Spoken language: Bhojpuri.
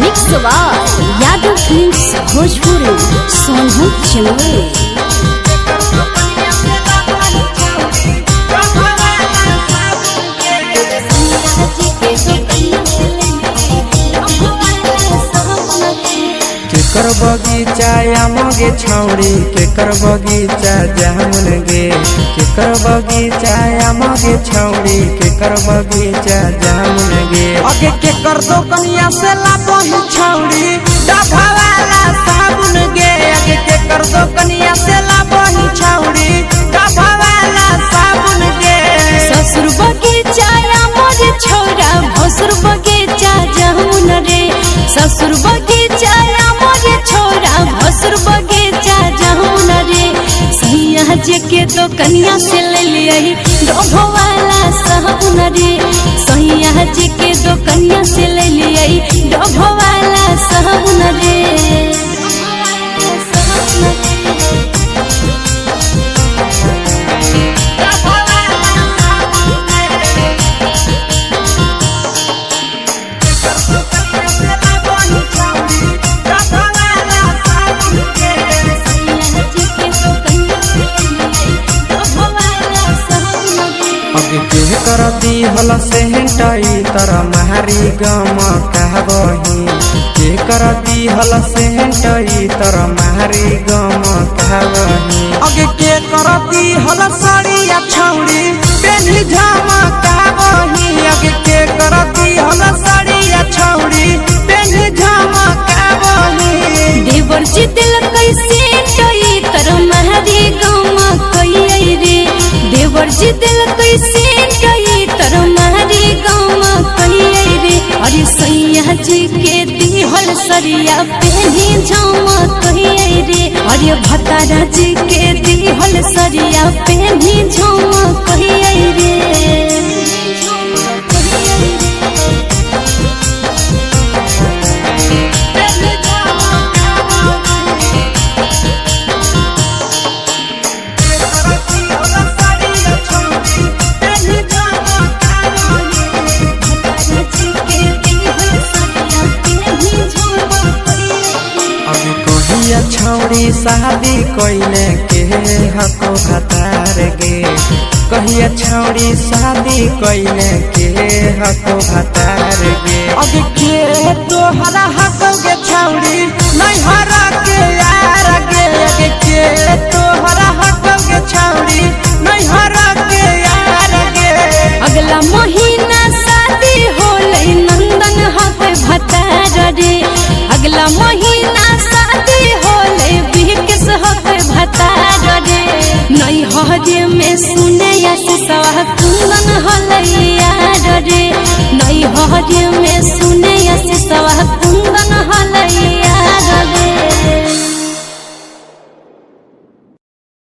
मिक्स यादव फिल्म्स भोजपुरी सोनू चिंगवे। केकर बगीचा आमगे छौड़ी केकर बगीचा जामुन गे केकर बगीचा आमगे छौड़ी केकर बगीचा जामुन गे अगे केकर दोकनिया से लाबही छौड़ी डभा वाला साबुन गे अगे केकर दोकनिया से लाबही छौड़ी डभा वाला साबुन गे ससुर बगीचा आमगे छौड़ा भसुर बगीचा जामुन रे ससुर बगीचा आमगे छौड़ा भसुर बगीचा जामुन रे सैया जे के दोकनिया से ले लियही डोभो वाला साबुन रे सैया जे के दोकनिया से ले लियही डोभो वाला साबुन रे। के करती हल सेंटाई तरा मारी गम कहबही के करती हल सेंटाई तरा मारी गम कहबही अगे के करती हल साड़िया छौड़ी पेन्ही झमा कहबही अगे के करती हल साड़िया छौड़ी पेन्ही झमा कहबही देवर जी दिल कैसे टई तरा मारी गम कई रे देवर जी दिल कैसे टई तरा मारी गम कई रे अरे सैया जी के दिहल सरिया पेन्ही झमा कई रे अरे भतारा जी के दिहल सरिया पेन्ही झमा कई रे। छौड़ी शादी कोइले के हको भतार गे कहिया छौड़ी शादी कोइले के हको भतार गे अगे के तोहरा हको गे छौड़ी नहीं हरा के यार गे अगे के तोहरा हको गे छौड़ी नहीं हरा के यार गे अगला महीना शादी होले नंदन हक भतार रे अगला महीना शादी होले बिहकस हक भतार रे नहीं हजे में सुने या सवा कुंदन होले यार रे नहीं हजे में